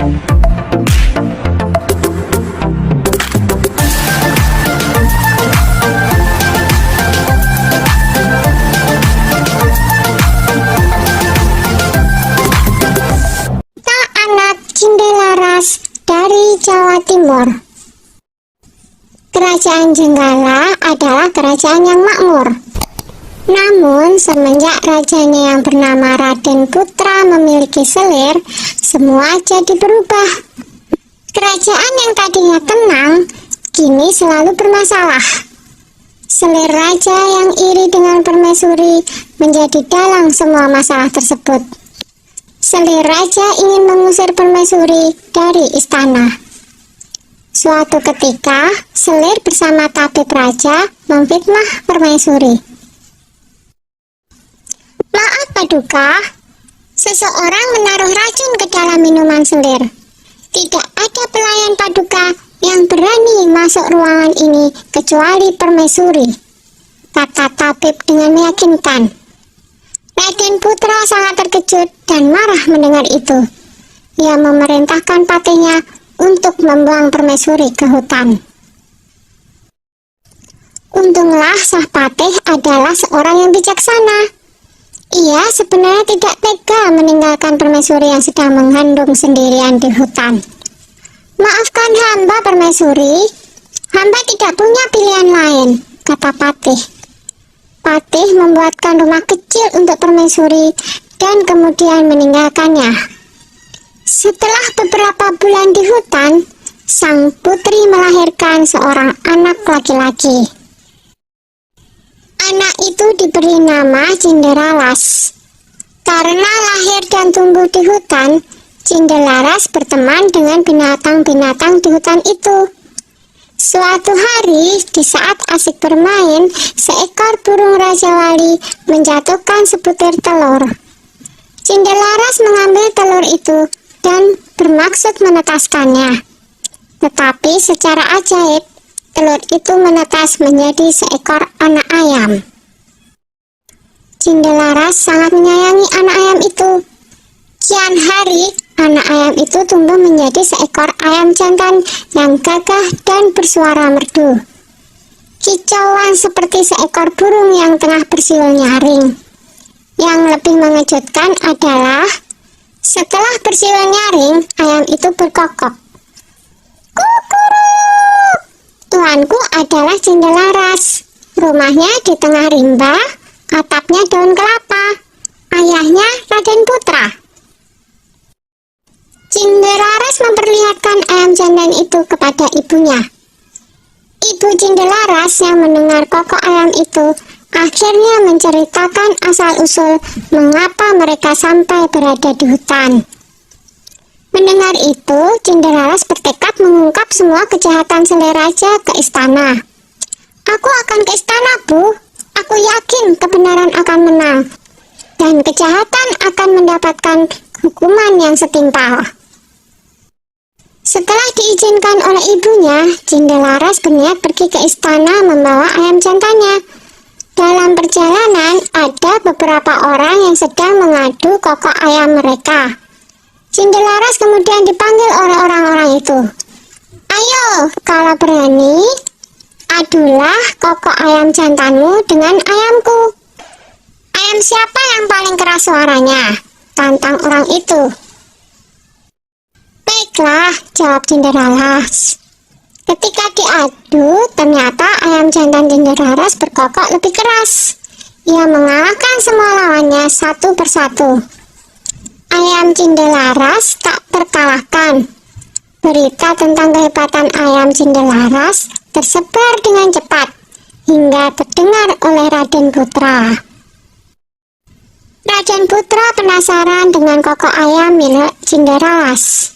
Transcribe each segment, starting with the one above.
Cindelaras dari Jawa Timur. Kerajaan Jenggala adalah kerajaan yang makmur. Namun, semenjak rajanya yang bernama Raden Putra memiliki selir, semua jadi berubah. Kerajaan yang tadinya tenang, kini selalu bermasalah. Selir raja yang iri dengan permaisuri menjadi dalang semua masalah tersebut. Selir raja ingin mengusir permaisuri dari istana. Suatu ketika, selir bersama tabib raja memfitnah permaisuri. Maaf Paduka, seseorang menaruh racun ke dalam minuman selir. Tidak ada pelayan Paduka yang berani masuk ruangan ini kecuali permaisuri, kata tabib dengan meyakinkan. Raden Putra sangat terkejut dan marah mendengar itu. Ia memerintahkan patihnya untuk membuang permaisuri ke hutan. Untunglah Sang Patih adalah seorang yang bijaksana. Ia sebenarnya tidak tega meninggalkan permaisuri yang sedang mengandung sendirian di hutan. Maafkan hamba permaisuri, hamba tidak punya pilihan lain, kata Patih. Patih membuatkan rumah kecil untuk permaisuri dan kemudian meninggalkannya. Setelah beberapa bulan di hutan, sang putri melahirkan seorang anak laki-laki. Anak itu diberi nama Cindelaras. Karena lahir dan tumbuh di hutan, Cindelaras berteman dengan binatang-binatang di hutan itu. Suatu hari, di saat asik bermain, seekor burung Raja Wali menjatuhkan sebutir telur. Cindelaras mengambil telur itu dan bermaksud menetaskannya. Tetapi secara ajaib, telur itu menetas menjadi seekor anak ayam. Cindelaras sangat menyayangi anak ayam itu. Kian hari, anak ayam itu tumbuh menjadi seekor ayam jantan yang gagah dan bersuara merdu. Kicauan seperti seekor burung yang tengah bersiul nyaring. Yang lebih mengejutkan adalah setelah bersiul nyaring, ayam itu berkokok. Kukuruk! Tuanku adalah Cindelaras. Rumahnya di tengah rimba, atapnya daun kelapa. Ayahnya Raden Putra. Cindelaras memperlihatkan ayam jantan itu kepada ibunya. Ibu Cindelaras yang mendengar kokok ayam itu akhirnya menceritakan asal-usul mengapa mereka sampai berada di hutan. Mendengar itu, Cindelaras bertekad mengungkap semua kejahatan selir raja ke istana. Aku akan ke istana, Bu. Aku yakin kebenaran akan menang dan kejahatan akan mendapatkan hukuman yang setimpal. Setelah diizinkan oleh ibunya, Cindelaras berniat pergi ke istana membawa ayam jantannya. Dalam perjalanan, ada beberapa orang yang sedang mengadu kokok ayam mereka. Cindelaras kemudian dipanggil oleh orang-orang itu. Ayo, kalau berani, adulah kokok ayam jantanmu dengan ayamku. Ayam siapa yang paling keras suaranya? Tantang orang itu. Baiklah, jawab Cindelaras. Ketika diadu, ternyata ayam jantan Cindelaras berkokok lebih keras. Ia mengalahkan semua lawannya satu persatu. Ayam Cindelaras tak terkalahkan. Berita tentang kehebatan ayam Cindelaras tersebar dengan cepat hingga terdengar oleh Raden Putra. Raden Putra penasaran dengan kokok ayam milik Cindelaras.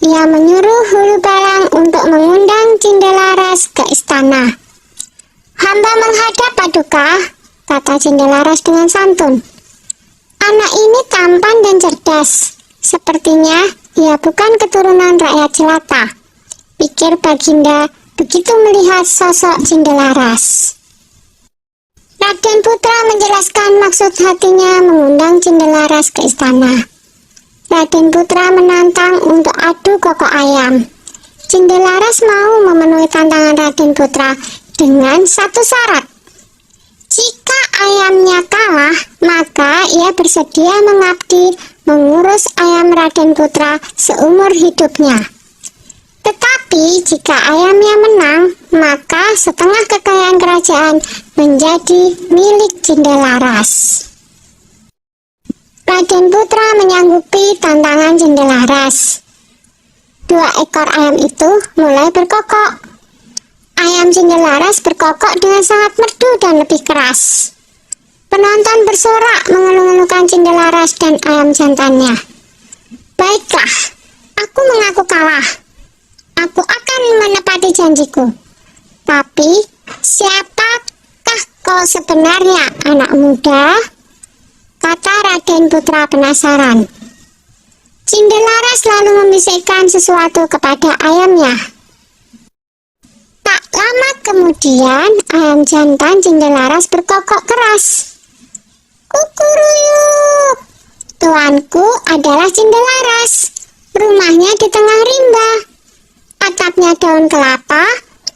Ia menyuruh Hulu Balang untuk mengundang Cindelaras ke istana. Hamba menghadap Paduka, kata Cindelaras dengan santun. Anak ini tampan dan cerdas. Sepertinya ia bukan keturunan rakyat jelata, pikir Baginda begitu melihat sosok Cindelaras. Raden Putra menjelaskan maksud hatinya mengundang Cindelaras ke istana. Raden Putra menantang untuk adu kokok ayam. Cindelaras mau memenuhi tantangan Raden Putra dengan satu syarat. Jika ayamnya kalah, maka ia bersedia mengabdi mengurus ayam Raden Putra seumur hidupnya. Tetapi jika ayamnya menang, maka setengah kekayaan kerajaan menjadi milik Cindelaras. Raden Putra menyanggupi tantangan Cindelaras. 2 ekor ayam itu mulai berkokok. Ayam Cindelaras berkokok dengan sangat merdu dan lebih keras. Penonton bersorak mengeluh-elukan Cindelaras dan ayam jantannya. Baiklah, aku mengaku kalah. Aku akan menepati janjiku. Tapi, siapakah kau sebenarnya, anak muda? Kata Raden Putra penasaran. Cindelaras lalu membisikkan sesuatu kepada ayamnya. Tak lama kemudian, ayam jantan Cindelaras berkokok keras. Kukuruyuk, tuanku adalah Cindelaras. Rumahnya di tengah rimba. Atapnya daun kelapa,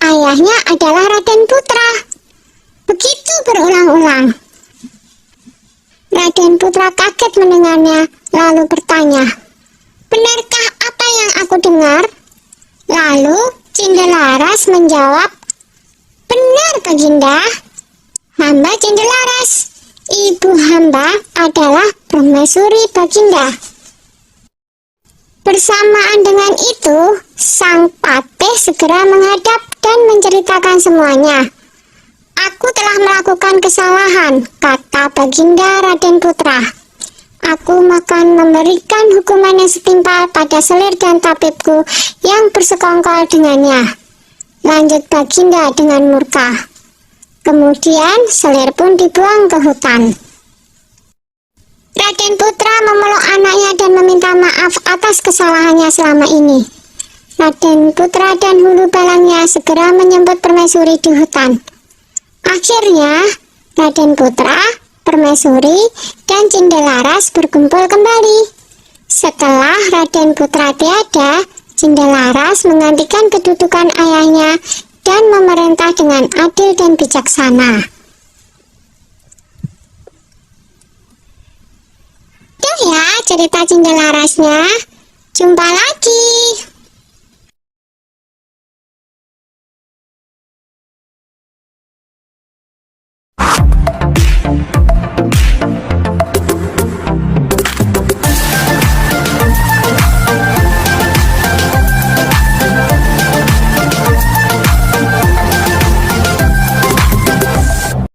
ayahnya adalah Raden Putra. Begitu berulang-ulang. Raden Putra kaget mendengarnya, lalu bertanya, benarkah apa yang aku dengar? Lalu Cindelaras menjawab, benar Baginda. Hamba Cindelaras, ibu hamba adalah permaisuri Baginda. Bersamaan dengan itu, sang patih segera menghadap dan menceritakan semuanya. Aku telah melakukan kesalahan, kata Baginda Raden Putra. Aku akan memberikan hukuman yang setimpal pada selir dan tabibku yang bersekongkol dengannya. Lanjut Baginda dengan murka. Kemudian selir pun dibuang ke hutan. Raden Putra memeluk anaknya dan meminta maaf atas kesalahannya selama ini. Raden Putra dan hulu balangnya segera menyambut permaisuri di hutan. Akhirnya, Raden Putra, permaisuri, dan Cindelaras berkumpul kembali. Setelah Raden Putra tiada, Cindelaras menggantikan kedudukan ayahnya dan memerintah dengan adil dan bijaksana. Itu ya cerita Cindelarasnya. Jumpa lagi.